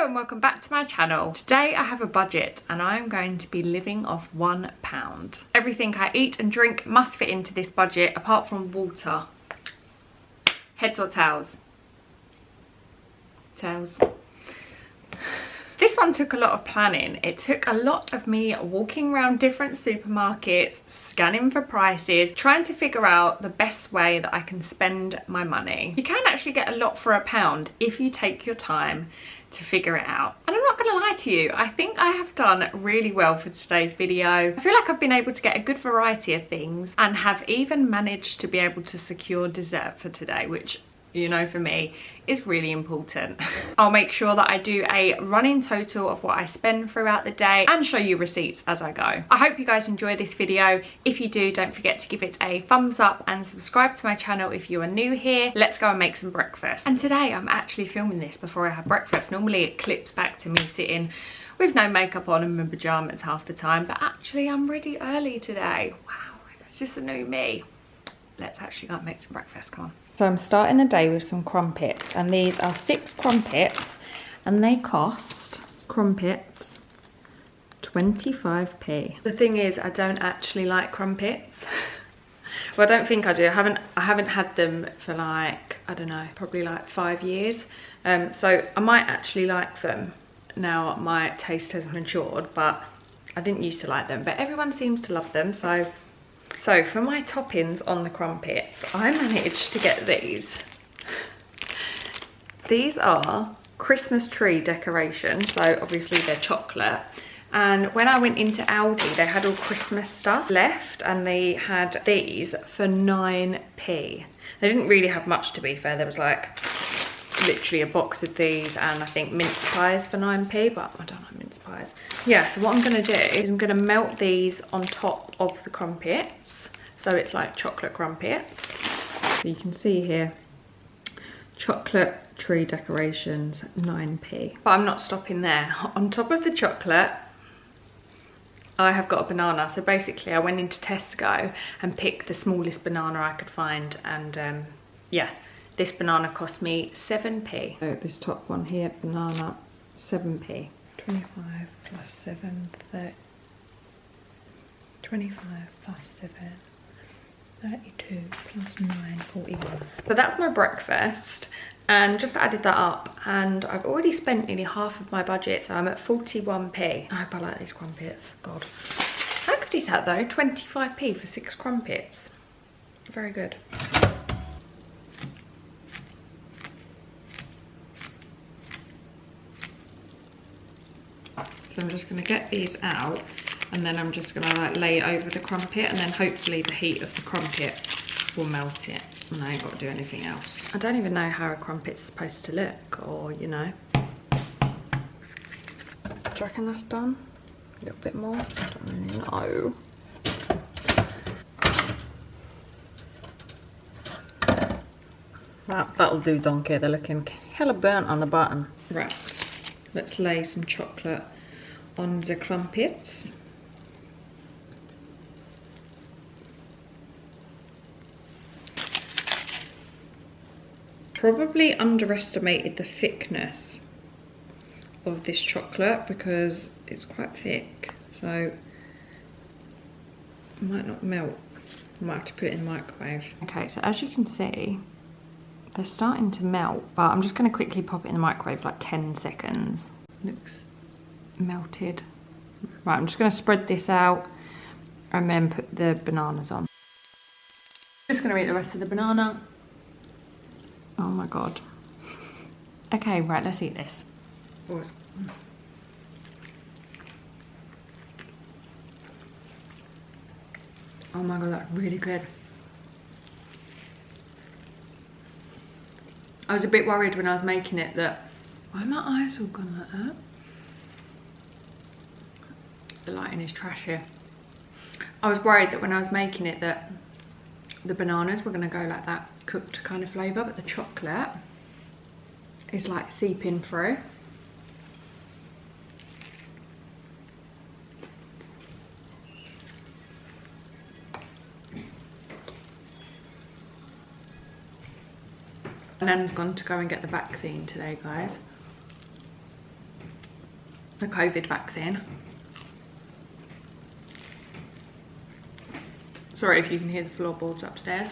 and welcome back to my channel. Today I have a budget and I'm going to be living off £1. Everything I eat and drink must fit into this budget apart from water. Heads or tails? Tails. This one took a lot of planning. It took a lot of me walking around different supermarkets, scanning for prices, trying to figure out the best way that I can spend my money. You can actually get a lot for £1 if you take your time to figure it out. And I'm not gonna lie to you, I think I have done really well for today's video. I feel like I've been able to get a good variety of things and have even managed to be able to secure dessert for today, which, you know, for me is really important. I'll make sure that I do a running total of what I spend throughout the day and show you receipts as I go. I hope you guys enjoy this video. If you do, don't forget to give it a thumbs up and subscribe to my channel if you are new here. Let's go and make some breakfast. And today I'm actually filming this before I have breakfast. Normally it clips back to me sitting with no makeup on and my pajamas half the time, but actually I'm ready early today. Wow, is this the new me? Let's actually go and make some breakfast, come on. So I'm starting the day with some crumpets, and these are 6 crumpets and they cost, crumpets, 25p. The thing is, I don't actually like crumpets. Well, I don't think I do. I haven't had them for like, I don't know, probably like 5 years. So I might actually like them now my taste has matured, but I didn't used to like them, but everyone seems to love them. So for my toppings on the crumpets, I managed to get these. These are Christmas tree decorations, so obviously they're chocolate. And when I went into Aldi, they had all Christmas stuff left, and they had these for 9p. They didn't really have much, to be fair. There was like literally a box of these and I think mince pies for 9p, but I don't like mince pies. Yeah, so what I'm gonna do is I'm gonna melt these on top of the crumpets, so it's like chocolate crumpets. So you can see here, chocolate tree decorations, 9p. But I'm not stopping there. On top of the chocolate, I have got a banana. So basically I went into Tesco and picked the smallest banana I could find, and yeah, this banana cost me 7p. So this top one here, banana, 7p. 25 plus 7, 30. 25 plus 7, 32 plus 9, 41. So that's my breakfast, and just added that up, and I've already spent nearly half of my budget, so I'm at 41p. I hope I like these crumpets, God. How good is that though? 25p for 6 crumpets. Very good. So I'm just gonna get these out, and then I'm just gonna like lay it over the crumpet, and then hopefully the heat of the crumpet will melt it, and I ain't got to do anything else. I don't even know how a crumpet's supposed to look, or you know. Do you reckon that's done? A little bit more? I don't really know. That'll do, donkey. They're looking hella burnt on the bottom. Right, let's lay some chocolate on the crumpets. Probably underestimated the thickness of this chocolate because it's quite thick, so it might not melt. I might have to put it in the microwave. Okay, so as you can see, they're starting to melt, but I'm just going to quickly pop it in the microwave for like 10 seconds. Looks melted. Right, I'm just going to spread this out and then put the bananas on. Just going to eat the rest of the banana. Oh my God. Okay, right, let's eat this. Oh my God, that's really good. I was a bit worried when I was making it that, why are my eyes all gone like that? The lighting is trash here. I was worried that when I was making it that the bananas were gonna go like that cooked kind of flavour, but the chocolate is like seeping through. Nan's gone to go and get the vaccine today, guys. the COVID vaccine. Sorry if you can hear the floorboards upstairs.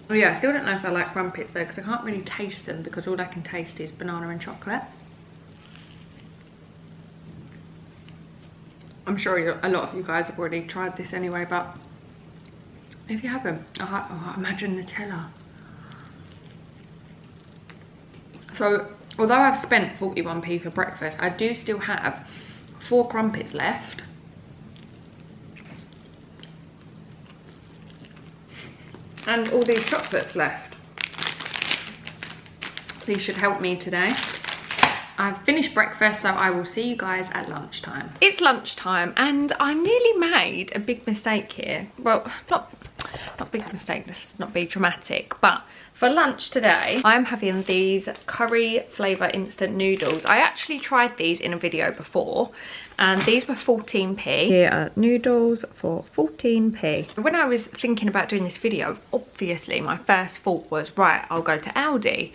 Oh yeah, I still don't know if I like crumpets though, because I can't really taste them because all I can taste is banana and chocolate. I'm sure a lot of you guys have already tried this anyway, but if you haven't, imagine Nutella. So, although I've spent 41p for breakfast, I do still have 4 crumpets left. And all these chocolates left. These should help me today. I've finished breakfast, so I will see you guys at lunchtime. It's lunchtime and I nearly made a big mistake here. Well, not big mistake, let's not be dramatic, but for lunch today, I'm having these curry flavour instant noodles. I actually tried these in a video before and these were 14p. Here are noodles for 14p. When I was thinking about doing this video, obviously my first thought was, right, I'll go to Aldi.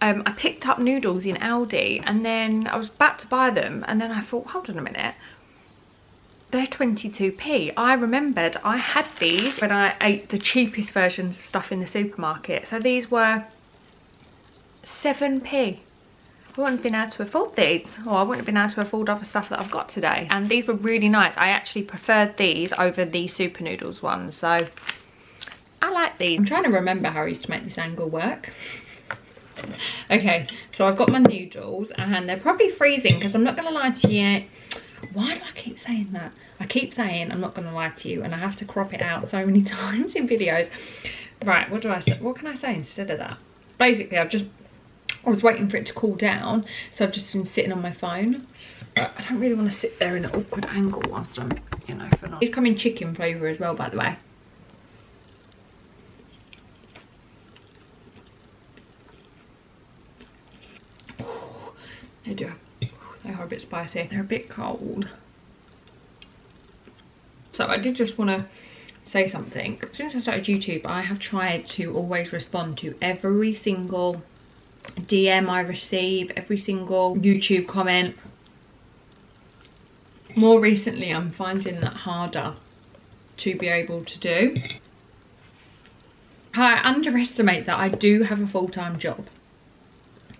I picked up noodles in Aldi and then I was about to buy them and then I thought, hold on a minute, they're 22p. I remembered I had these when I ate the cheapest versions of stuff in the supermarket. So these were 7p. I wouldn't have been able to afford these, or I wouldn't have been able to afford other stuff that I've got today. And these were really nice. I actually preferred these over the super noodles ones, so I like these. I'm trying to remember how I used to make this angle work. Okay, so I've got my noodles and they're probably freezing because I'm not going to lie to you. Why do I keep saying that? I keep saying I'm not going to lie to you and I have to crop it out so many times in videos. Right, what do I say? What can I say instead of that? Basically, I was waiting for it to cool down, so I've just been sitting on my phone. But I don't really want to sit there in an awkward angle whilst I'm, you know, for lunch. These come in chicken flavour as well, by the way. They do. They are a bit spicy. They're a bit cold. So I did just want to say something. Since I started YouTube, I have tried to always respond to every single DM I receive, every single YouTube comment. More recently, I'm finding that harder to be able to do. I underestimate that I do have a full-time job.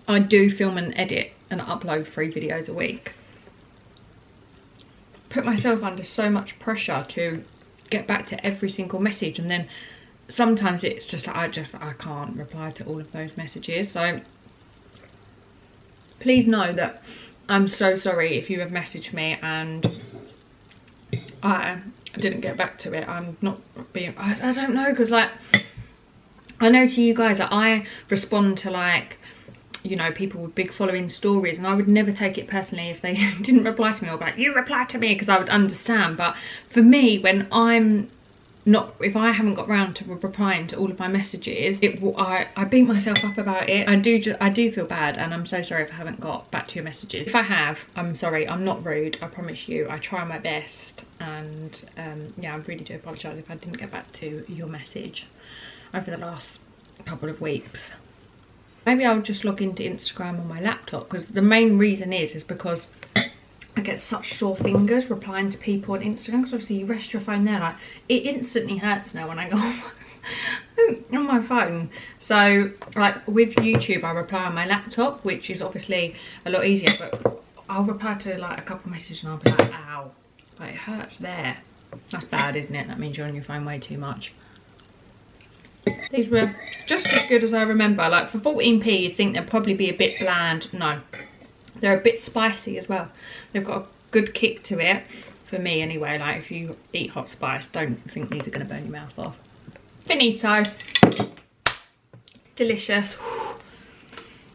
I do film and edit and upload 3 videos a week. Put myself under so much pressure to get back to every single message, and then sometimes it's just like I can't reply to all of those messages. So please know that I'm so sorry if you have messaged me and I didn't get back to it. I'm not being, I don't know, because like I know to you guys that I respond to, like, you know, people with big following stories, and I would never take it personally if they didn't reply to me, or like, you reply to me, because I would understand. But for me, when I'm not, if I haven't got round to replying to all of my messages, I beat myself up about it. I do feel bad, and I'm so sorry if I haven't got back to your messages. If I have, I'm sorry. I'm not rude, I promise you. I try my best, and yeah, I really do apologise if I didn't get back to your message over the last couple of weeks. Maybe I'll just log into Instagram on my laptop, because the main reason is because I get such sore fingers replying to people on Instagram, because obviously you rest your phone there, like, it instantly hurts now when I go on my phone. So like with YouTube, I reply on my laptop, which is obviously a lot easier, but I'll reply to like a couple of messages and I'll be like, ow, like, it hurts there. That's bad, isn't it? That means you're on your phone way too much. These were just as good as I remember. Like, for 14p, you'd think they'd probably be a bit bland. No, they're a bit spicy as well. They've got a good kick to it, for me anyway. Like, if you eat hot spice, don't think these are going to burn your mouth off. Finito. Delicious.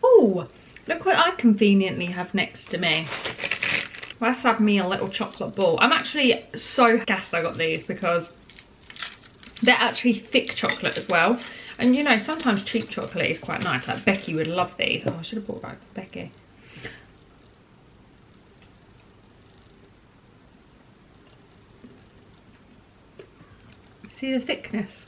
Oh, look what I conveniently have next to me. Let's have me a little chocolate ball. I'm actually so gassed I got these, because they're actually thick chocolate as well. And you know, sometimes cheap chocolate is quite nice. Like, Becky would love these. Oh, I should have bought that for Becky. See the thickness?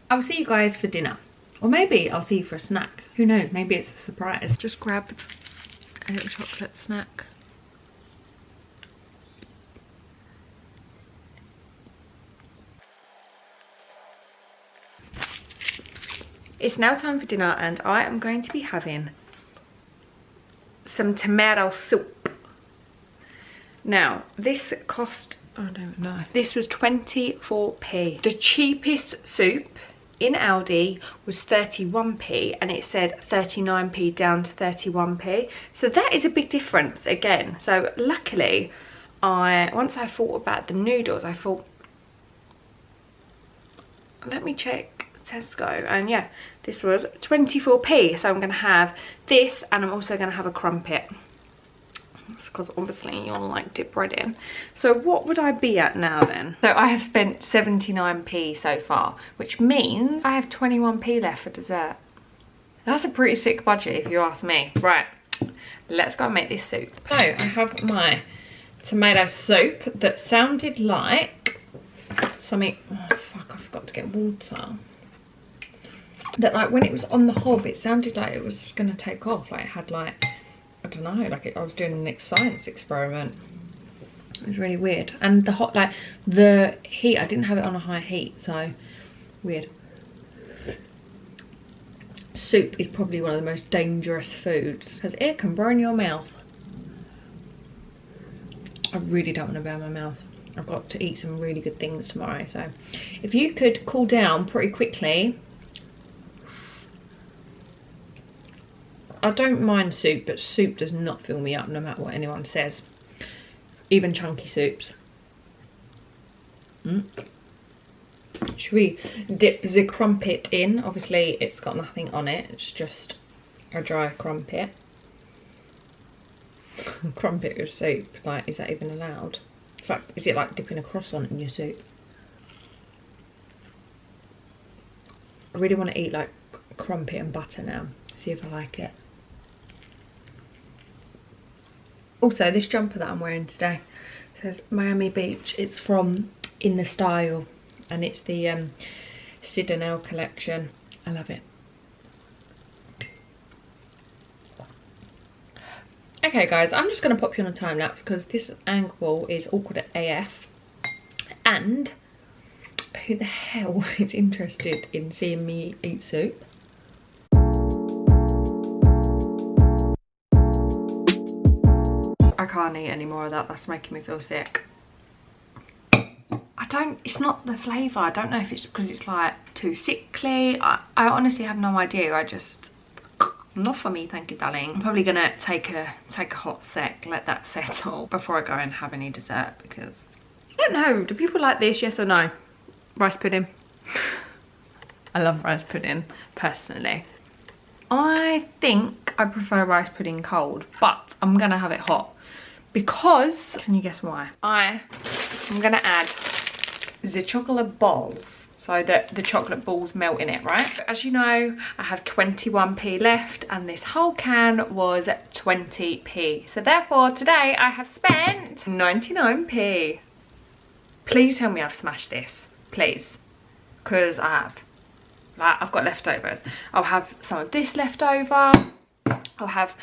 I'll see you guys for dinner. Or maybe I'll see you for a snack. Who knows? Maybe it's a surprise. Just grabbed a little chocolate snack. It's now time for dinner and I am going to be having some tomato soup. Now, this cost, I don't know, this was 24p. The cheapest soup in Aldi was 31p and it said 39p down to 31p. So that is a big difference again. So luckily, once I thought about the noodles, I thought, let me check Tesco, and yeah, this was 24p. So I'm gonna have this and I'm also gonna have a crumpet. Because obviously you'll like dip bread in. So what would I be at now then? So I have spent 79p so far, which means I have 21p left for dessert. That's a pretty sick budget if you ask me. Right, let's go and make this soup. So I have my tomato soup that sounded like something, oh fuck, I forgot to get water. That like when it was on the hob, it sounded like it was gonna take off. Like it had like, I don't know, like I was doing an science experiment. It was really weird. And the hot, like the heat, I didn't have it on a high heat, so weird. Soup is probably one of the most dangerous foods because it can burn your mouth. I really don't want to burn my mouth. I've got to eat some really good things tomorrow, so if you could cool down pretty quickly. I don't mind soup, but soup does not fill me up no matter what anyone says. Even chunky soups. Should we dip the crumpet in? Obviously it's got nothing on it, it's just a dry crumpet. Crumpet with soup, like, is that even allowed? It's like, is it like dipping a croissant in your soup? I really want to eat like crumpet and butter now. See if I like it. Also, this jumper that I'm wearing today says Miami Beach. It's from In the Style and it's the Citadel collection. I love it. Okay guys, I'm just going to pop you on a time lapse because this angle is awkward at AF. And who the hell is interested in seeing me eat soup? I can't eat any more of that. That's making me feel sick. It's not the flavour. I don't know if it's because it's like too sickly. I honestly have no idea. Not for me, thank you, darling. I'm probably gonna take a hot sec, let that settle before I go and have any dessert because I don't know. Do people like this? Yes or no? Rice pudding. I love rice pudding personally. I think I prefer rice pudding cold, but I'm gonna have it hot because, can you guess why? I'm gonna add the chocolate balls so that the chocolate balls melt in it, right? As you know, I have 21p left and this whole can was 20p. So therefore today I have spent 99p. Please tell me I've smashed this, please, because I have. Like, I've got leftovers. I'll have some of this left over. I'll have,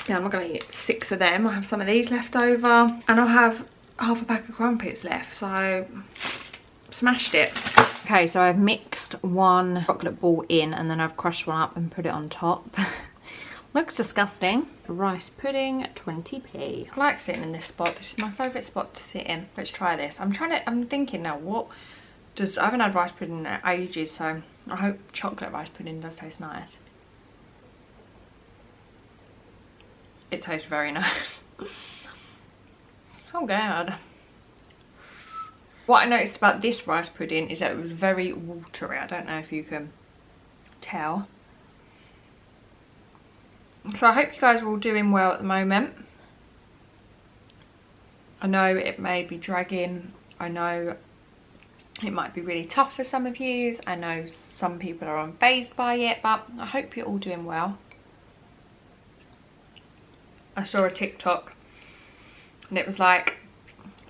yeah, I'm not gonna eat 6 of them. I'll have some of these left over. And I'll have half a pack of crumpets left. So, smashed it. Okay, so I've mixed one chocolate ball in and then I've crushed one up and put it on top. Looks disgusting. Rice pudding, 20p. I like sitting in this spot. This is my favourite spot to sit in. Let's try this. I'm thinking now, I haven't had rice pudding in ages, so I hope chocolate rice pudding does taste nice. It tastes very nice. Oh god. What I noticed about this rice pudding is that it was very watery. I don't know if you can tell. So I hope you guys are all doing well at the moment. I know it may be dragging. I know it might be really tough for some of you. I know some people are unfazed by it, but I hope you're all doing well. I saw a TikTok and it was like,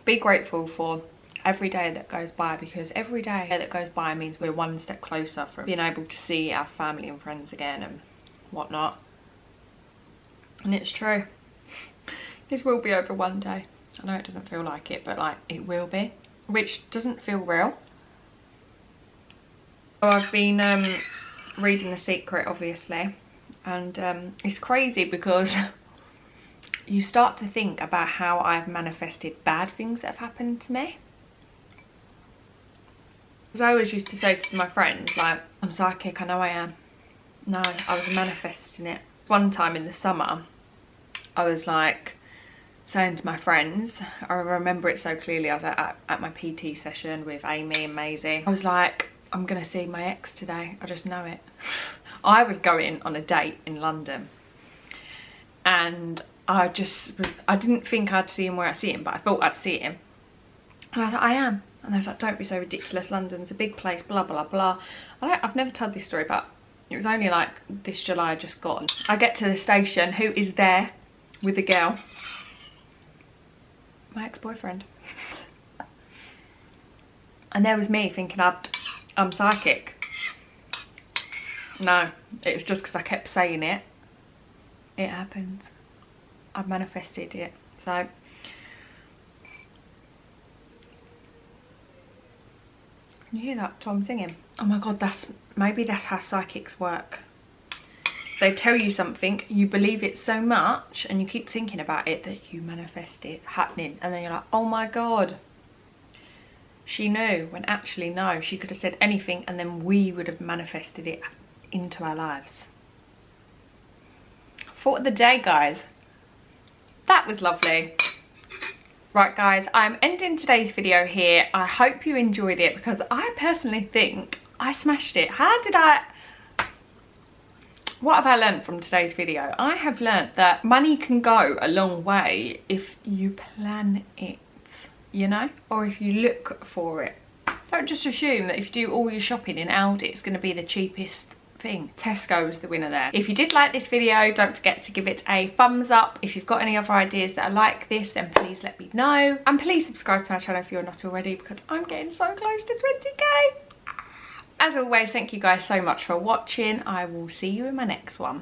be grateful for every day that goes by, because every day that goes by means we're one step closer from being able to see our family and friends again and whatnot. And it's true. This will be over one day. I know it doesn't feel like it, but like it will be, which doesn't feel real. So I've been reading The Secret, obviously, and it's crazy because you start to think about how I've manifested bad things that have happened to me. Because I always used to say to my friends, like, I'm psychic, I know I am. No, I was manifesting it. One time in the summer, I was like saying to my friends, I remember it so clearly, I was at my PT session with Amy and Maisie. I was like, I'm gonna see my ex today, I just know it. I was going on a date in London, and I didn't think I'd see him where I see him, but I thought I'd see him. And I was like, I am. And I was like, don't be so ridiculous, London's a big place, blah, blah, blah. I've never told this story, but it was only like this July just gone. I get to the station, who is there with a girl? My ex-boyfriend. And there was me thinking I'm psychic. No, it was just because I kept saying it. It happens. I've manifested it. So can you hear that Tom singing? Oh my god, maybe that's how psychics work. They tell you something, you believe it so much and you keep thinking about it that you manifest it happening, and then you're like, oh my god, she knew, when actually no, she could have said anything and then we would have manifested it into our lives. Thought of the day, guys. That was lovely. Right guys, I'm ending today's video here. I hope you enjoyed it, because I personally think I smashed it. What have I learned from today's video? I have learned that money can go a long way if you plan it, you know, or if you look for it. Don't just assume that if you do all your shopping in Aldi, it's going to be the cheapest thing. Tesco was the winner there. If you did like this video, don't forget to give it a thumbs up. If you've got any other ideas that are like this, then please let me know. And please subscribe to my channel if you're not already, because I'm getting so close to 20k. As always, thank you guys so much for watching. I will see you in my next one.